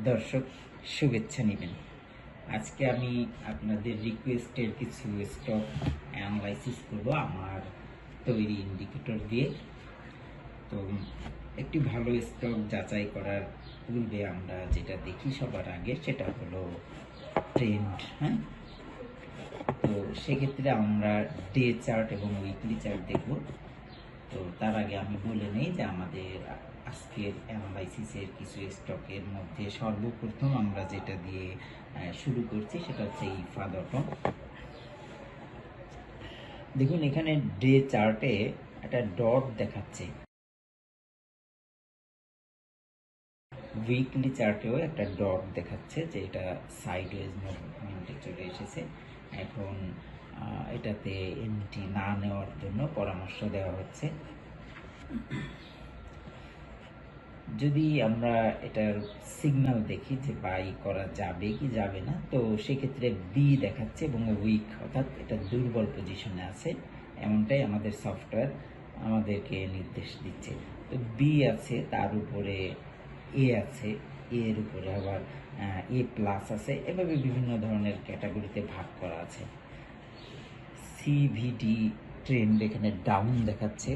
দর্শক শুভেচ্ছা নেবেন। আজকে আমি আপনাদের রিকোয়েস্টের কিছু স্টক অ্যানালাইসিস করব আমার তৈরি ইন্ডিকেটর দিয়ে। তো একটি ভালো স্টক যাচাই করার পূর্বে আমরা যেটা দেখি সবার আগে সেটা হলো ট্রেন্ড। হ্যাঁ, তো সেক্ষেত্রে আমরা ডে চার্ট এবং উইকলি চার্ট দেখব। তো তার আগে আমি বলে নেই যে আমাদের আজকের অ্যানালাইসিসের কিছু স্টকের মধ্যে সর্বপ্রথম আমরা যেটা দিয়ে শুরু করছি সেটা হচ্ছে ইফা.com। দেখুন এখানে ডে চার্টে একটা ডট দেখাচ্ছে, উইকলি চার্টেও একটা ডট দেখাচ্ছে যে এটা সাইডওয়েজ মুভমেন্টে চলে এসেছে। এখন এটাতে এন্ট্রি না নেওয়ার জন্য পরামর্শ দেওয়া হচ্ছে। যদি আমরা এটার সিগন্যাল দেখি যে বাই করা যাবে কি যাবে না, তো সেক্ষেত্রে বি দেখাচ্ছে এবং উইক, অর্থাৎ এটা দুর্বল পজিশনে আছে এমনটাই আমাদের সফটওয়্যার আমাদেরকে নির্দেশ দিচ্ছে। তো বি আছে, তার উপরে এ আছে, এর উপরে আবার এ প্লাস আছে, এভাবে বিভিন্ন ধরনের ক্যাটাগরিতে ভাগ করা আছে। সিভিডি ট্রেন্ড এখানে ডাউন দেখাচ্ছে।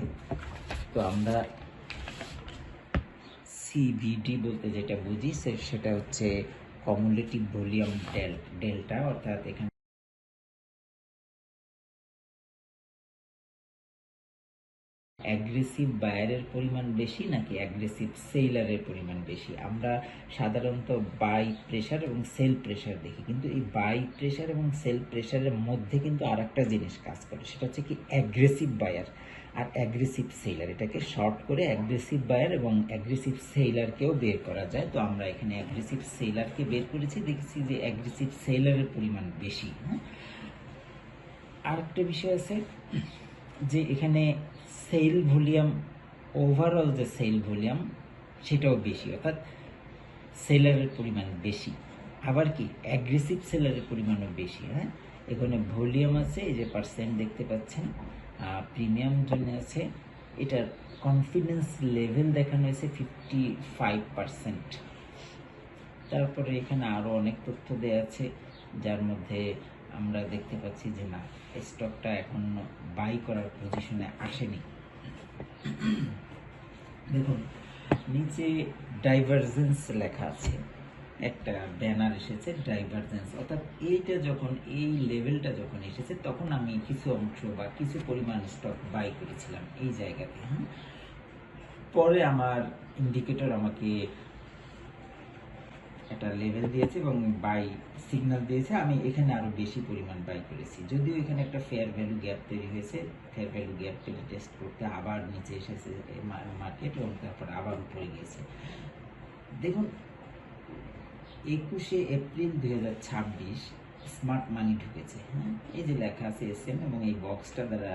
তো আমরা সিভিডি বলতে যেটা বুঝি সেটা হচ্ছে কমুলেটিভ ভলিউম ডেল্টা, অর্থাৎ এখানে অ্যাগ্রেসিভ বায়ারের পরিমাণ বেশি নাকি অ্যাগ্রেসিভ সেলারের পরিমাণ বেশি। আমরা সাধারণত বাই প্রেশার এবং সেল প্রেশার দেখি, কিন্তু এই বাই প্রেশার এবং সেল প্রেশারের মধ্যে কিন্তু আর একটা জিনিস কাজ করে, সেটা হচ্ছে কি অ্যাগ্রেসিভ বায়ার আর অ্যাগ্রেসিভ সেলার। এটাকে শর্ট করে অ্যাগ্রেসিভ বায়ার এবং অ্যাগ্রেসিভ সেলারকেও বের করা যায়। তো আমরা এখানে অ্যাগ্রেসিভ সেলারকে বের করেছি, দেখেছি যে অ্যাগ্রেসিভ সেলারের পরিমাণ বেশি। হ্যাঁ, আরেকটা বিষয় আছে যে এখানে সেল ভলিউম, ওভারঅল যে সেল ভলিউম সেটাও বেশি, অর্থাৎ সেলারের পরিমাণ বেশি। আবার কি অ্যাগ্রেসিভ সেলারের পরিমাণও বেশি। হ্যাঁ, এখানে ভলিউম আছে, এই যে পার্সেন্ট দেখতে পাচ্ছেন, প্রিমিয়াম জন্য আছে। এটার কনফিডেন্স লেভেল দেখানো হয়েছে 55%। তারপরে এখানে আরও অনেক তথ্য দেওয়া আছে, যার মধ্যে আমরা দেখতে পাচ্ছি যে না, স্টকটা এখন বাই করার পজিশনে আসেনি। দেখুন নিচে ডাইভারজেন্স লেখা আছে, একটা ব্যানার এসেছে ডাইভারজেন্স, অর্থাৎ এইটা যখন এই লেভেলটা যখন এসেছে তখন আমি কিছু অংশ বা কিছু পরিমাণ স্টক বাই করেছিলাম এই জায়গাতে। হ্যাঁ, পরে আমার ইন্ডিকেটর আমাকে একটা লেভেল দিয়েছে এবং বাই সিগন্যাল দিয়েছে, আমি এখানে আরো বেশি পরিমাণ বাই করেছি। যদিও এখানে একটা ফেয়ার ভ্যালু গ্যাপ তৈরি হয়েছে, ফেয়ার ভ্যালু গ্যাপটাকে টেস্ট করতে আবার নিচে এসেছে মার্কেট এবং তারপর আবার উপরে গিয়েছে। দেখুন 21শে এপ্রিল 2026 স্মার্ট মানি ঢুকেছে। হ্যাঁ, এই যে লেখা আছে এসএম এবং এই বক্সটা দ্বারা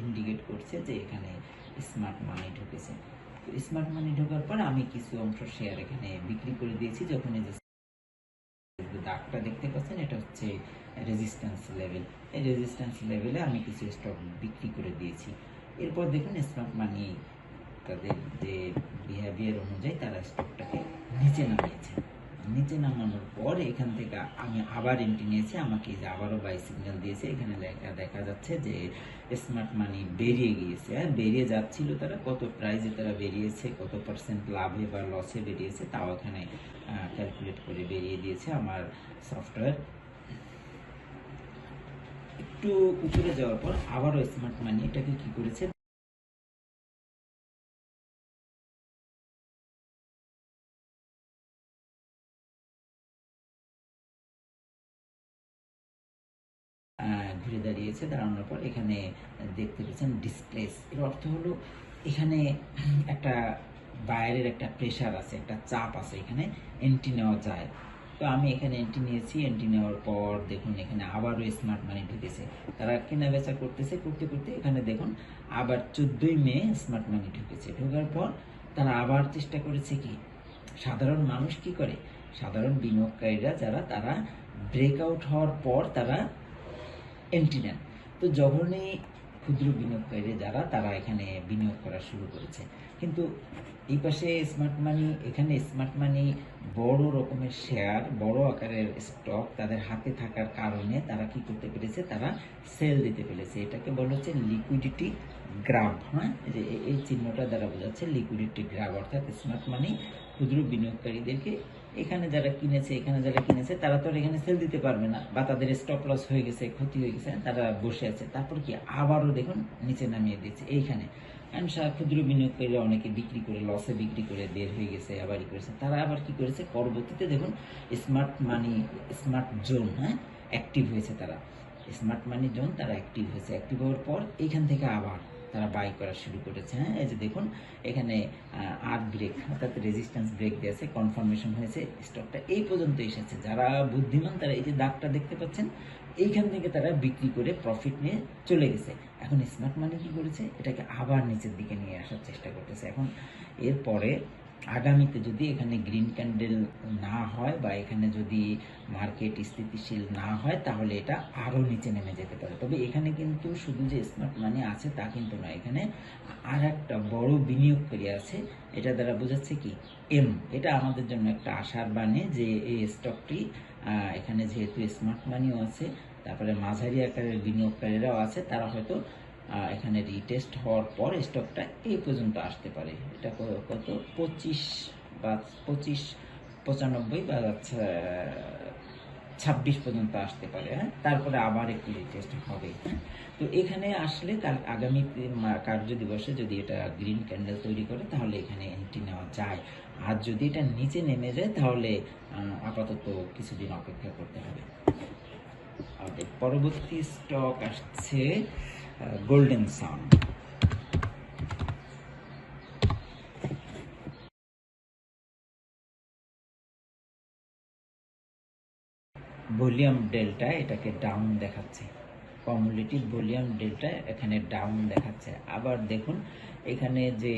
ইন্ডিকেট করছে যে এখানে স্মার্ট মানি ঢুকেছে। তো স্মার্ট মানি ঢোকার পর আমি কিছু অংশ শেয়ার এখানে বিক্রি করে দিয়েছি। যখন এই যে দাগটা দেখতে পাচ্ছেন, এটা হচ্ছে রেজিস্ট্যান্স লেভেল। এই রেজিস্ট্যান্স লেভেলে আমি কিছু স্টক বিক্রি করে দিয়েছি। এরপর দেখুন স্মার্ট মানি তাদের যে বিহেভিয়ার অনুযায়ী তারা স্টকটাকে নিচে নামিয়েছে। নিচে নামানোর পর এখান থেকে আমি আবার এন্ট্রি নিয়েছি, আমাকে যে আবারও বাই সিগন্যাল দিয়েছে। এখানে দেখা যাচ্ছে যে স্মার্ট মানি বেরিয়ে গিয়েছে। হ্যাঁ, বেরিয়ে যাচ্ছিল, তারা কত প্রাইসে তারা বেরিয়েছে, কত পার্সেন্ট লাভে বা লসে বেরিয়েছে তাও এখানে ক্যালকুলেট করে বেরিয়ে দিয়েছে আমার সফটওয়্যার। একটু উপরে যাওয়ার পর আবারও স্মার্ট মানি এটাকে কি করেছে, ঘুরে দাঁড়িয়েছে। দাঁড়ানোর পর এখানে দেখতে পাচ্ছেন ডিসপ্লেস। এর অর্থ হলো এখানে একটা বাইরের একটা প্রেশার আছে, একটা চাপ আছে, এখানে এন্ট্রি নেওয়া যায়। তো আমি এখানে এন্ট্রি নিয়েছি। এন্ট্রি নেওয়ার পর দেখুন এখানে আবারও স্মার্ট মানি ঢুকেছে। তারা কেনা বেচা করতেছে, করতে করতে এখানে দেখুন আবার 14ই মে স্মার্ট মানি ঢুকেছে। ঢোকার পর তারা আবার চেষ্টা করেছে কি, সাধারণ মানুষ কি করে, সাধারণ বিনিয়োগকারীরা যারা, তারা ব্রেকআউট হওয়ার পর তারা এন্ট্রি নেন। তো যখনই ক্ষুদ্র বিনিয়োগকারী যারা, তারা এখানে বিনিয়োগ করা শুরু করেছে। কিন্তু এই পাশে স্মার্ট মানি, এখানে স্মার্ট মানি বড় রকমের শেয়ার, বড় আকারের স্টক তাদের হাতে থাকার কারণে তারা কি করতে পেরেছে, তারা সেল দিতে পেরেছে। এটাকে বলা হচ্ছে লিকুইডিটি গ্রাব। হ্যাঁ, যে এই চিহ্নটা দ্বারা বোঝাচ্ছে লিকুইডিটি গ্রাব, অর্থাৎ স্মার্ট মানি ক্ষুদ্র বিনিয়োগকারীদেরকে এখানে যারা কিনেছে তারা তো আর এখানে সেল দিতে পারবে না, বা তাদের স্টপ লস হয়ে গেছে, ক্ষতি হয়ে গেছে, তারা বসে আছে। তারপর কি আবারও দেখুন নিচে নামিয়ে দিচ্ছে এইখানে। কারণ ক্ষুদ্র বিনিয়োগকারীরা অনেকে বিক্রি করে, লসে বিক্রি করে বের হয়ে গেছে, আবার করেছে। তারা আবার কি করেছে, পরবর্তীতে দেখুন স্মার্ট মানি, স্মার্ট জোন, হ্যাঁ, অ্যাক্টিভ হয়েছে। তারা স্মার্ট মানি জোন তারা অ্যাক্টিভ হয়েছে। অ্যাক্টিভ হওয়ার পর এইখান থেকে আবার তারা বাই করা শুরু করেছে। হ্যাঁ, এই যে দেখুন এখানে আর ব্রেক, অর্থাৎ রেজিস্ট্যান্স ব্রেক দিয়েছে, কনফার্মেশন হয়েছে, স্টকটা এই পর্যন্ত এসেছে। যারা বুদ্ধিমান তারা এই যে দাগটা দেখতে পাচ্ছেন, এইখান থেকে তারা বিক্রি করে প্রফিট নিয়ে চলে গেছে। এখন স্মার্ট মানি কি করেছে, এটাকে আবার নিচের দিকে নিয়ে আসার চেষ্টা করতেছে। এখন এরপরে আগামীতে যদি এখানে গ্রিন ক্যান্ডেল না হয়, বা এখানে যদি মার্কেট স্থিতিশীল না হয়, তাহলে এটা আরও নিচে নেমে যেতে পারে। তবে এখানে কিন্তু শুধু যে স্মার্ট মানি আছে তা কিন্তু নয়, এখানে আর একটা বড় বিনিয়োগকারী আছে। এটা দ্বারা বোঝাচ্ছে কি, এম। এটা আমাদের জন্য একটা আশার বাণী যে এই স্টকটি এখানে যেহেতু স্মার্ট মানিও আছে, তারপরে মাঝারি আকারের বিনিয়োগকারীরাও আছে, তারা হয়তো এখানে রিটেস্ট হওয়ার পর স্টকটা এই পর্যন্ত আসতে পারে। এটা কত 25 বা 25.95 বা 26 পর্যন্ত আসতে পারে। হ্যাঁ, তারপরে আবার একটু রিটেস্ট হবে। হ্যাঁ, তো এখানে আসলে কাল আগামী কার্য দিবসে যদি এটা গ্রিন ক্যান্ডেল তৈরি করে, তাহলে এখানে এন্ট্রি নেওয়া যায়। আর যদি এটা নিচে নেমে যায়, তাহলে আপাতত কিছুদিন অপেক্ষা করতে হবে। আমাদের পরবর্তী স্টক আসছে গোল্ডেন সান। ভলিউম ডেল্টা এটাকে ডাউন দেখাচ্ছে, কমিউলেটিভ ভলিউম ডেল্টা এখানে ডাউন দেখাচ্ছে। আবার দেখুন এখানে যে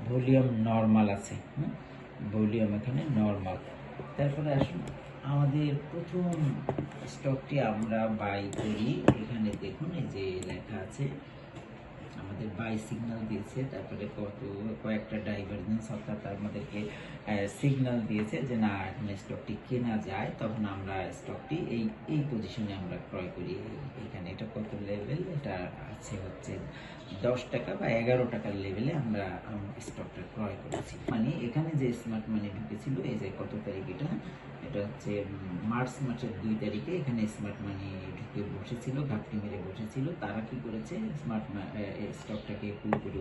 ভলিউম নর্মাল আছে, ভলিউম এখানে নর্মাল। তারপরে আসুন আমাদের প্রথম স্টকটি আমরা বাই করি। এখানে দেখুন এই যে লেখা আছে, আমাদের বাই সিগন্যাল দিয়েছে, তারপরে কয়েকটা ডাইভারজেন্স, অর্থাৎ আমাদেরকে সিগন্যাল দিয়েছে যে না এখন স্টকটি কেনা যায়, তখন আমরা স্টকটি এই পজিশনে আমরা ক্রয় করি। এখানে এটা কত লেভেল, এটা আছে হচ্ছে 10 টাকা বা 11 টাকার লেভেলে আমরা স্টকটা ক্রয় করেছি। মানে এখানে যে স্মার্ট মানি ঢুকেছিল, এই যে কত তারিখ, এটা হচ্ছে মার্চ মাসের 2 তারিখে এখানে স্মার্ট মানি ঢুকে বসেছিল, ঘাপটি মেরে বসেছিল। তারা কি করেছে, স্মার্ট স্টকটাকে পুরোপুরি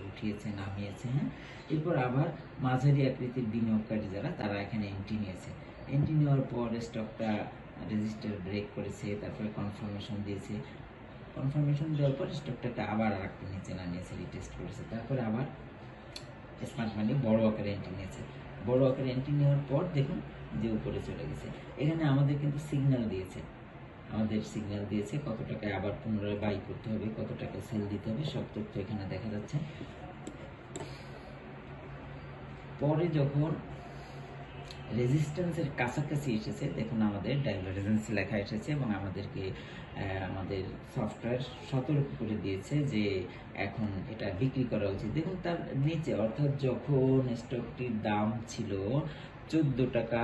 উঠিয়েছে, নামিয়েছে। হ্যাঁ, এরপর আবার মাঝারি আকৃতির বিনিয়োগকারী যারা, তারা এখানে এন্ট্রি নিয়েছে। এন্ট্রি নেওয়ার পর স্টকটা রেজিস্টার ব্রেক করেছে, তারপরে কনফার্মেশন দিয়েছে। কনফার্মেশন দেওয়ার পর স্টকটাকে আবার আর একটু নিচে নামিয়েছে, রিটেস্ট করেছে। তারপরে আবার স্মার্ট মানি বড় আকারে এন্ট্রি নিয়েছে। বড় আকারে এন্ট্রি নেওয়ার পর দেখুন যে উপরে চলে গেছে। এখানে আমাদের কিন্তু সিগন্যাল দিয়েছে, কত টাকায় আবার পুনরায় বাই করতে হবে, কত টাকা সেল দিতে হবে, সব তথ্য এখানে দেখা যাচ্ছে। পরে যখন রেজিস্ট্যান্সের কাছাকাছি এসেছে, দেখুন আমাদের ডাইভারজেন্স লেখা এসেছে, এবং আমাদেরকে আমাদের সফটওয়্যার সতর্ক করে দিয়েছে যে এখন এটা বিক্রি করা উচিত। দেখুন তার নিচে, অর্থাৎ যখন স্টকটির দাম ছিল 14 টাকা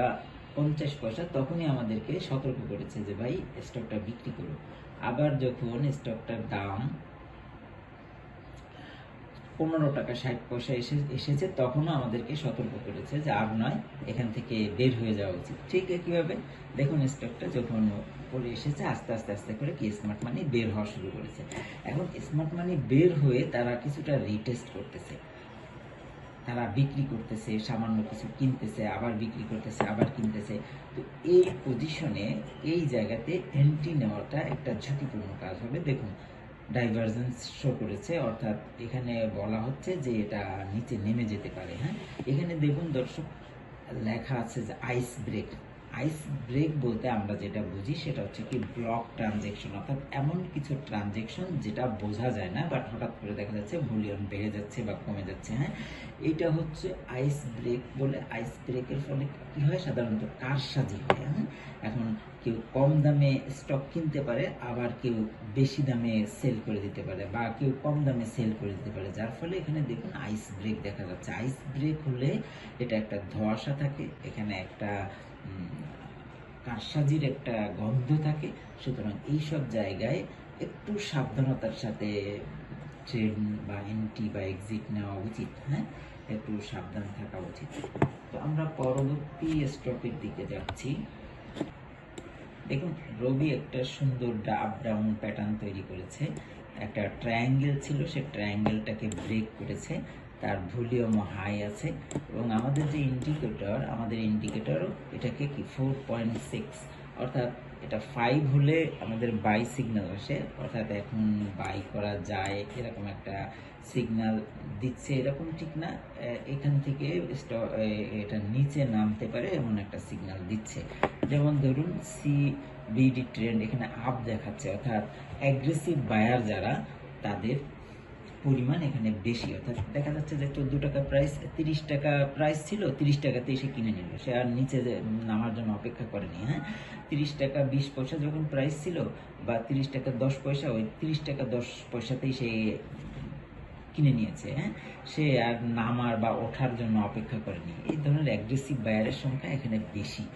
50 পয়সা, তখনই আমাদেরকে সতর্ক করেছে যে ভাই স্টকটা বিক্রি করো। আবার যখন স্টকটার দাম 15 টাকা 60 পয়সা এসেছে, তখনও আমাদেরকে সতর্ক করেছে যে আর নয়, এখান থেকে বের হয়ে যাওয়া উচিত। ঠিক একইভাবে দেখুন স্টকটা যখন পরে এসেছে, আস্তে আস্তে আস্তে করে কি স্মার্ট মানি বের হওয়া শুরু করেছে। এখন স্মার্ট মানি বের হয়ে তারা কিছুটা রিটেস্ট করতেছে, তারা বিক্রি করতেছে, সামান্য কিছু কিনতেছে, আবার বিক্রি করতেছে, আবার কিনতেছে। তো এই পজিশনে, এই জায়গাতে এন্ট্রি নেওয়াটা একটা ঝুঁকিপূর্ণ কাজ হবে। দেখুন ডাইভারজেন্স শো করেছে, অর্থাৎ এখানে বলা হচ্ছে যে এটা নিচে নেমে যেতে পারে। হ্যাঁ, এখানে দেখুন দর্শক লেখা আছে যে আইস ব্রেক, আইস ব্রেক বলতে আমরা যেটা বুঝি সেটা হচ্ছে কি ব্লক ট্রানজেকশন, অর্থাৎ এমন কিছু ট্রানজেকশন যেটা বোঝা যায় না, বাট হঠাৎ করে দেখা যাচ্ছে ভলিউম বেড়ে যাচ্ছে বা কমে যাচ্ছে। হ্যাঁ, এটা হচ্ছে আইস ব্রেক বলে। আইস ব্রেকের ফলে কি হয়, সাধারণত কারসাজি হয়। হ্যাঁ, এখন কেউ কম দামে স্টক কিনতে পারে, আবার কেউ বেশি দামে সেল করে দিতে পারে, বা কেউ কম দামে সেল করে দিতে পারে, যার ফলে এখানে দেখুন আইস ব্রেক দেখা যাচ্ছে। আইস ব্রেক হলে এটা একটা ধোঁয়াশা থাকে, এখানে একটা কারসাজির একটা গন্ধ থাকে। সুতরাং এইসব জায়গায় একটু সাবধানতার সাথে ট্রেন বা এন্ট্রি বা এক্সিট নেওয়া উচিত। হ্যাঁ, একটু সাবধান থাকা উচিত। তো আমরা পরবর্তী স্টপের দিকে যাচ্ছি। দেখুন রবি একটা সুন্দর আপ ডাউন প্যাটার্ন তৈরি করেছে। একটা ট্রায়াঙ্গেল ছিল, সে ট্রায়াঙ্গেলটাকে ব্রেক করেছে, তার ভলিউম হাই আছে, এবং আমাদের যে ইন্ডিকেটরও এটাকে কি 4.6, অর্থাৎ এটা 5 হলে আমাদের বাই সিগন্যাল আসে, অর্থাৎ এখন বাই করা যায় এরকম একটা সিগন্যাল দিচ্ছে। এরকম ঠিক না, এখান থেকে এটা নিচে নামতে পারে এমন একটা সিগন্যাল দিচ্ছে। যেমন ধরুন সিবিডি ট্রেন্ড এখানে আপ দেখাচ্ছে, অর্থাৎ অ্যাগ্রেসিভ বায়ার যারা, তাদের পরিমাণ এখানে বেশি। অর্থাৎ দেখা যাচ্ছে যে 14 টাকা প্রাইস, 30 টাকা প্রাইস ছিল, 30 টাকাতে এসে কিনে নিল, সে আর নিচে নামার জন্য অপেক্ষা করেনি। হ্যাঁ, 30 টাকা 20 পয়সা যখন প্রাইস ছিল, বা 30 টাকা 10 পয়সা, ওই 30 টাকা 10 পয়সাতেই সে কিনে নিয়েছে। হ্যাঁ, সে আর নামার বা ওঠার জন্য অপেক্ষা করেনি। এই ধরনের অ্যাগ্রেসিভ বায়ারের সংখ্যা এখানে বেশি।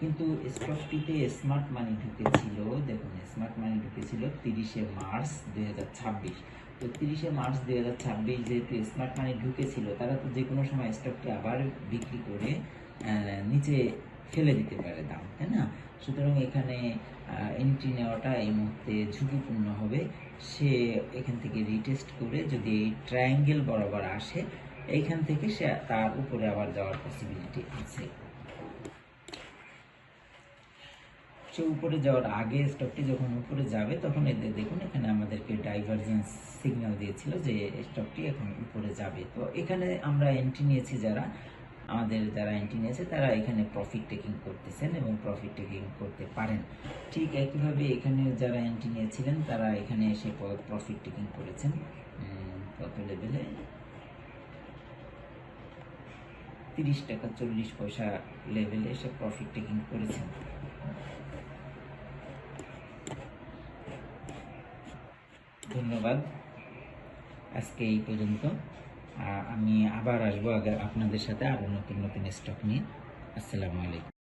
কিন্তু স্টকটিতে স্মার্ট মানি ঢুকেছিল, দেখুন স্মার্ট মানি ঢুকেছিল 30শে মার্চ 2026। তো 30শে মার্চ 2026 যেহেতু স্মার্ট মানি ঢুকেছিল, তারা তো যে কোনো সময় স্টকটি আবার বিক্রি করে নিচে ফেলে দিতে পারে দাম, তাই না? সুতরাং এখানে এন্ট্রি নেওয়াটা এই মুহূর্তে ঝুঁকিপূর্ণ হবে। সে এখান থেকে রিটেস্ট করে যদি এই ট্রায়াঙ্গেল বরাবর আসে, এইখান থেকে সে তার উপরে আবার যাওয়ার পসিবিলিটি আছে। সে উপরে যাওয়ার আগে স্টকটি যখন উপরে যাবে, তখন এদের দেখুন এখানে আমাদেরকে ডাইভারজেন্স সিগন্যাল দিয়েছিল যে স্টকটি এখন উপরে যাবে। তো এখানে আমরা এন্ট্রি নিয়েছি, যারা এন্ট্রি নিয়েছে তারা এখানে প্রফিট টেকিং করতেছেন এবং প্রফিট টেকিং করতে পারেন। ঠিক একইভাবে এখানে যারা এন্ট্রি নিয়েছিলেন তারা এখানে এসে প্রফিট টেকিং করেছেন। কত লেভেলে, 30 টাকা 40 পয়সা লেভেলে এসে প্রফিট টেকিং করেছেন। ধন্যবাদ, আজকে এই পর্যন্ত। আমি আবার আসবো আপনাদের সাথে আরো নতুন নতুন স্টক নিয়ে। আসসালামু আলাইকুম।